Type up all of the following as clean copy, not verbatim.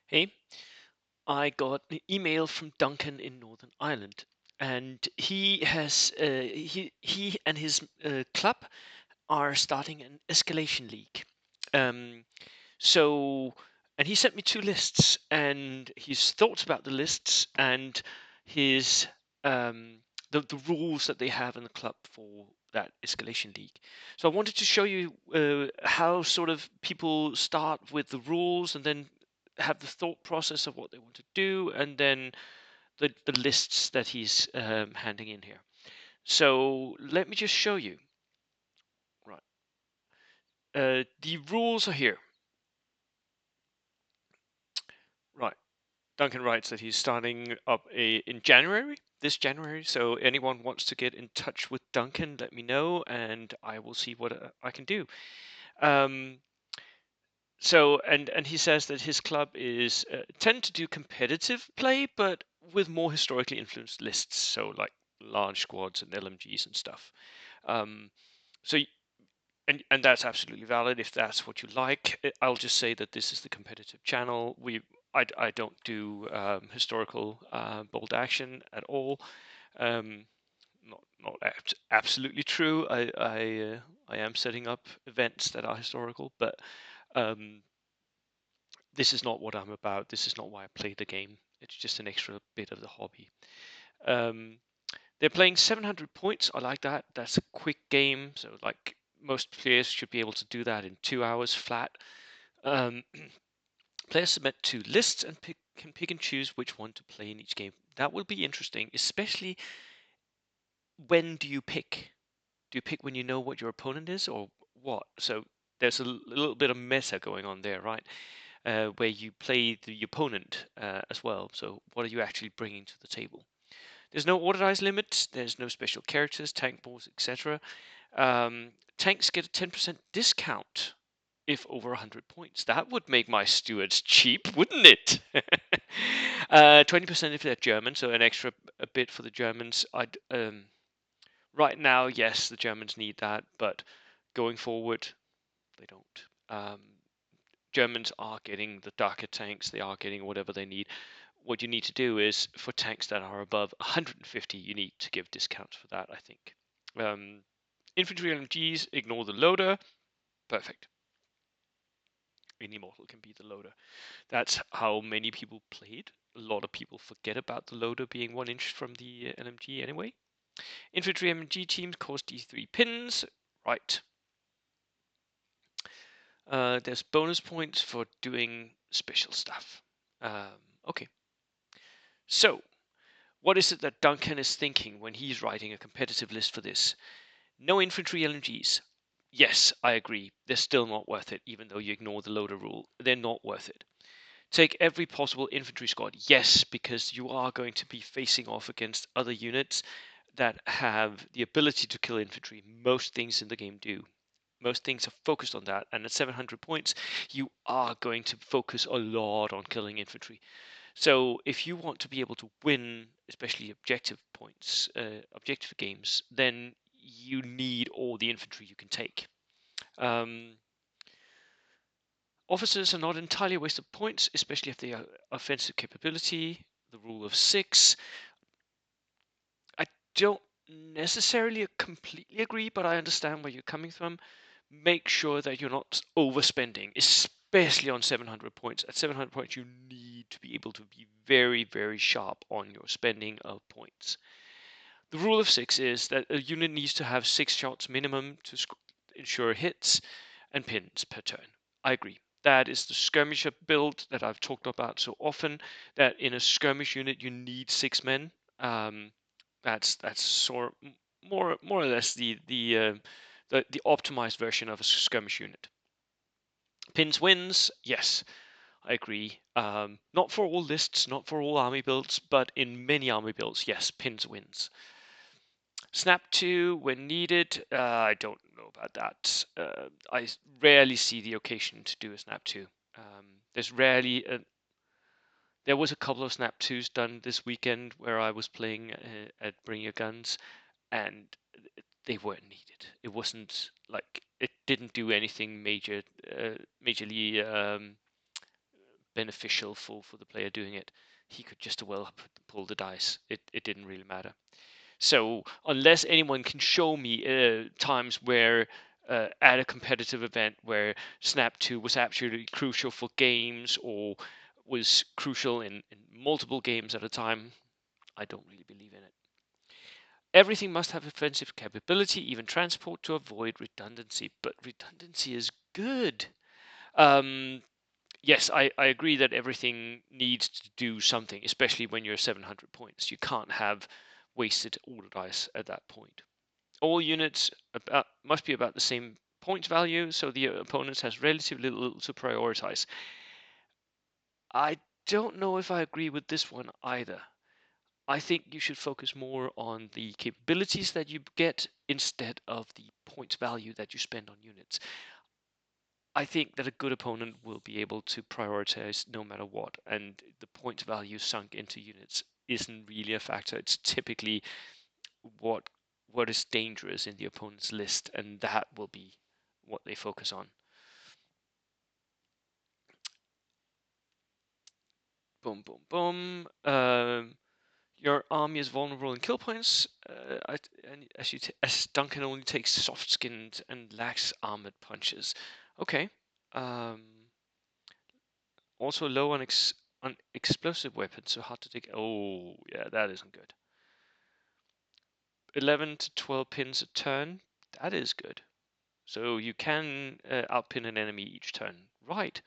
Hey, I got an email from Duncan in Northern Ireland, and he and his club are starting an escalation league. Um, so, and he sent me two lists, and his thoughts about the lists and his the rules that they have in the club for that escalation league. So I wanted to show you how sort of people start with the rules and then have the thought process of what they want to do, and then the lists that he's handing in here. So let me just show you. Right, the rules are here. Right. Duncan writes that he's starting up in January, this January. So anyone wants to get in touch with Duncan, let me know, and I will see what I can do. Um, and he says that his club is tend to do competitive play, but with more historically influenced lists, so like large squads and LMGs and stuff. Um, so and that's absolutely valid if that's what you like. I'll just say that this is the competitive channel. I don't do historical bold action at all. Um, not absolutely true. I am setting up events that are historical, but um, this is not what I'm about. This is not why I play the game. It's just an extra bit of the hobby. Um, they're playing 700 points. I like that. That's a quick game. So, like, most players should be able to do that in 2 hours flat. Um, players submit to lists and can pick and choose which one to play in each game. That will be interesting, especially when do you pick? Do you pick when you know what your opponent is or what? So, there's a little bit of meta going on there, right? Where you play the opponent as well. So, what are you actually bringing to the table? There's no order limit. There's no special characters, tank balls, etc. Tanks get a 10% discount if over 100 points. That would make my stewards cheap, wouldn't it? 20% if they're German, so an extra a bit for the Germans. Right now, yes, the Germans need that, but going forward, they don't. Germans are getting the darker tanks. They are getting whatever they need. What you need to do is for tanks that are above 150, you need to give discounts for that, I think. Infantry LMGs, ignore the loader. Perfect. Any model can be the loader. That's how many people played. A lot of people forget about the loader being 1 inch from the LMG anyway. Infantry LMG teams cost D3 pins. Right. There's bonus points for doing special stuff. Okay. So, what is it that Duncan is thinking when he's writing a competitive list for this? No infantry LMGs. Yes, I agree. They're still not worth it, even though you ignore the loader rule. They're not worth it. Take every possible infantry squad. Yes, because you are going to be facing off against other units that have the ability to kill infantry. Most things in the game do. Most things are focused on that, and at 700 points, you are going to focus a lot on killing infantry. So if you want to be able to win, especially objective points, objective games, then you need all the infantry you can take. Um, Officers are not entirely a waste of points, especially if they are offensive capability. The rule of 6. I don't necessarily completely agree, but I understand where you're coming from. Make sure that you're not overspending, especially on 700 points. At 700 points, you need to be able to be very, very sharp on your spending of points. The rule of 6 is that a unit needs to have 6 shots minimum to ensure hits and pins per turn. I agree. That is the skirmisher build that I've talked about so often. That in a skirmish unit you need 6 men. Um, that's sort of more or less the optimized version of a skirmish unit. Pins wins, yes, I agree. Not for all lists, not for all army builds, but in many army builds, yes, pins wins. Snap 2 when needed. I don't know about that. I rarely see the occasion to do a Snap 2. There's rarely. There was a couple of Snap 2s done this weekend where I was playing at Bring Your Guns, and they weren't needed. It wasn't like it didn't do anything majorly beneficial for the player doing it. He could just as well pull the dice. It didn't really matter. So unless anyone can show me times where at a competitive event where Snap 2 was absolutely crucial for games or was crucial in multiple games at a time, I don't really believe in it. Everything must have offensive capability, even transport, to avoid redundancy. But redundancy is good. Um, yes, I agree that everything needs to do something, especially when you're 700 points. You can't have wasted order dice at that point. All units must be about the same point value, so the opponent has relatively little to prioritize. I don't know if I agree with this one either. I think you should focus more on the capabilities that you get instead of the points value that you spend on units. I think that a good opponent will be able to prioritize no matter what, and the points value sunk into units isn't really a factor. It's typically what what is dangerous in the opponent's list, and that will be what they focus on. Boom, boom, boom. Your army is vulnerable in kill points, and as Duncan only takes soft skinned and lacks armored punches. Okay. Um, Also low on explosive weapons, so hard to take. Oh, yeah, that isn't good. 11 to 12 pins a turn. That is good. So you can outpin an enemy each turn. Right.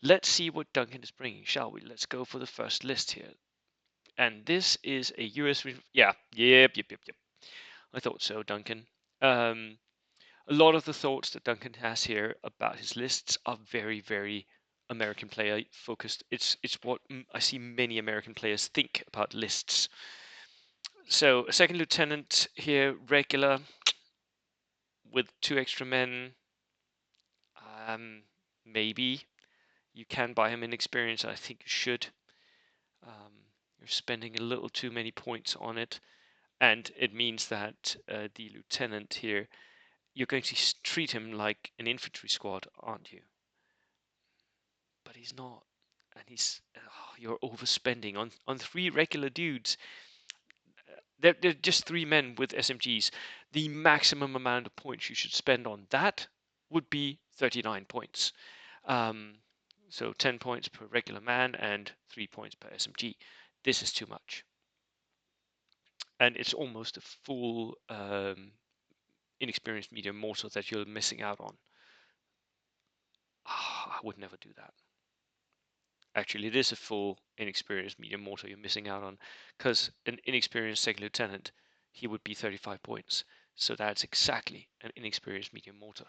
Let's see what Duncan is bringing, shall we? Let's go for the first list here. And this is a US. Yeah, yep. I thought so, Duncan. Um, a lot of the thoughts that Duncan has here about his lists are very, very American player focused. It's what I see many American players think about lists. So a second lieutenant here, regular, with 2 extra men. Um, maybe you can buy him in experience. I think you should. Um, you're spending a little too many points on it, and it means that the lieutenant here, you're going to treat him like an infantry squad, aren't you? But he's not, and you're overspending on 3 regular dudes. They're just 3 men with SMGs. The maximum amount of points you should spend on that would be 39 points. Um, so 10 points per regular man and 3 points per SMG. This is too much. And it's almost a full inexperienced medium mortar that you're missing out on. I would never do that. Actually, it is a full inexperienced medium mortar you're missing out on, because an inexperienced second lieutenant, he would be 35 points. So that's exactly an inexperienced medium mortar.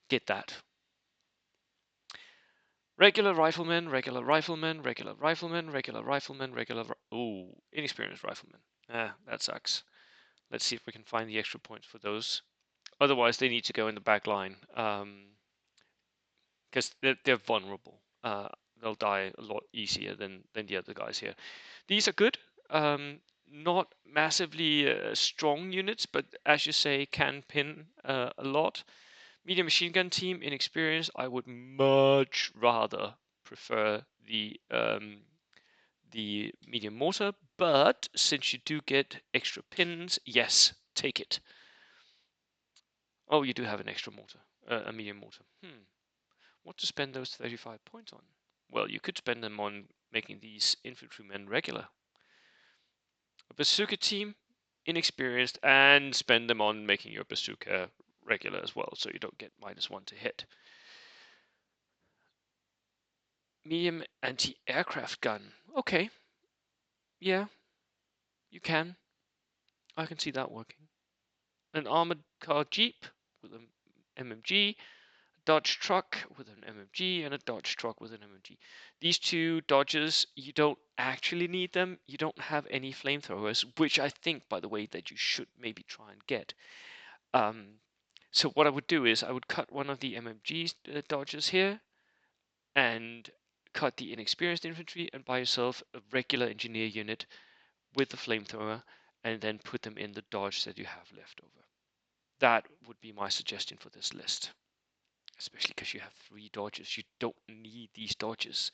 Get that. Regular rifleman, regular rifleman, regular rifleman, regular rifleman, regular. Ooh, inexperienced rifleman. That sucks. Let's see if we can find the extra points for those. Otherwise, they need to go in the back line. Because they're vulnerable. They'll die a lot easier than the other guys here. These are good. Not massively strong units, but as you say, can pin a lot. Medium machine gun team, inexperienced. I would much rather prefer the medium mortar, but since you do get extra pins, yes, take it. Oh, you do have an extra mortar, a medium mortar. What to spend those 35 points on? Well, you could spend them on making these infantrymen regular. A bazooka team, inexperienced, and spend them on making your bazooka regular as well, so you don't get -1 to hit. Medium anti-aircraft gun. Okay, yeah, you can. I can see that working. An armored car jeep with an MMG, Dodge truck with an MMG, and a Dodge truck with an MMG. These 2 Dodges, you don't actually need them. You don't have any flamethrowers, which I think, by the way, that you should maybe try and get. So what I would do is I would cut one of the MMG Dodges here and cut the inexperienced infantry and buy yourself a regular engineer unit with the flamethrower and then put them in the Dodge that you have left over. That would be my suggestion for this list. Especially because you have 3 dodges. You don't need these dodges.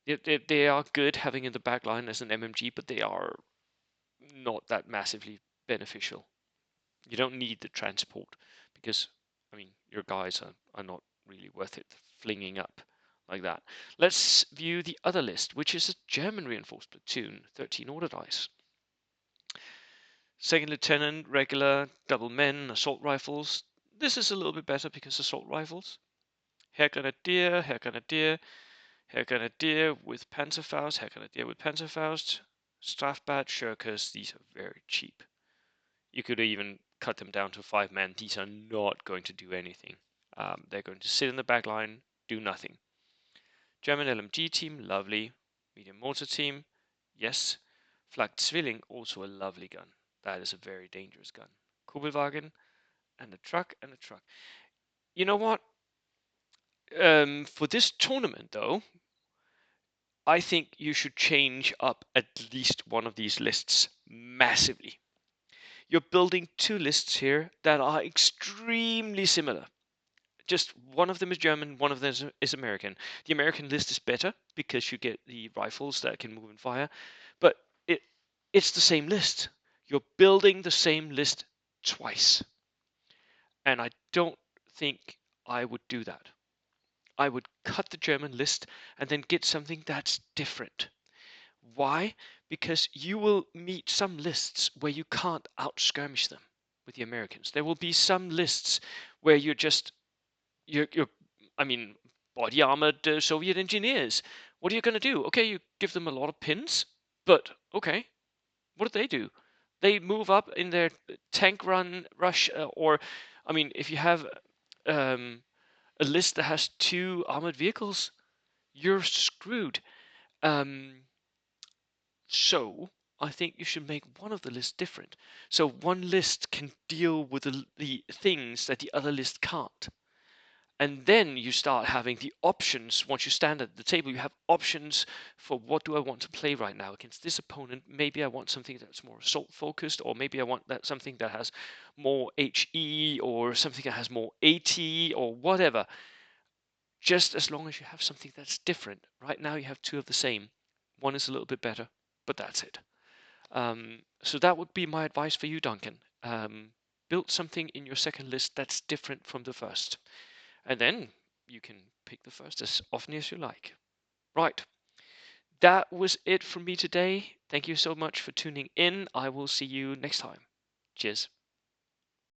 They are good having in the back line as an MMG, but they are not that massively beneficial. You don't need the transport because, I mean, your guys are not really worth it flinging up like that. Let's view the other list, which is a German reinforced platoon, 13 order dice. Second lieutenant, regular, double men, assault rifles. This is a little bit better because assault rifles. Herr Grenadier, Herr Grenadier, Herr Grenadier with Panzerfaust, Herr Grenadier with Panzerfaust. Strafbat, Shirkers, these are very cheap. You could even cut them down to 5 men. These are not going to do anything. They're going to sit in the back line, do nothing. German LMG team, lovely. Medium mortar team, yes. Flak Zwilling, also a lovely gun. That is a very dangerous gun. Kugelwagen, and a truck, and a truck. You know what? For this tournament, though, I think you should change up at least one of these lists massively. You're building two lists here that are extremely similar. Just one of them is German, one of them is American. The American list is better because you get the rifles that can move and fire, but it's the same list. You're building the same list twice, and I don't think I would do that. I would cut the German list and then get something that's different. Why? Because you will meet some lists where you can't outskirmish them with the Americans. There will be some lists where you're I mean, body armored Soviet engineers. What are you going to do? Okay, you give them a lot of pins, but okay, what do they do? They move up in their tank run rush, or I mean, if you have um, a list that has two armored vehicles, you're screwed. Um, so I think you should make one of the lists different. So one list can deal with the things that the other list can't. And then you start having the options. Once you stand at the table, you have options for what do I want to play right now against this opponent. Maybe I want something that's more assault focused, or maybe I want that something that has more HE, or something that has more AT, or whatever. Just as long as you have something that's different. Right now you have two of the same. One is a little bit better, but that's it. So that would be my advice for you, Duncan. Build something in your second list that's different from the first. And then you can pick the first as often as you like. Right. That was it from me today. Thank you so much for tuning in. I will see you next time. Cheers.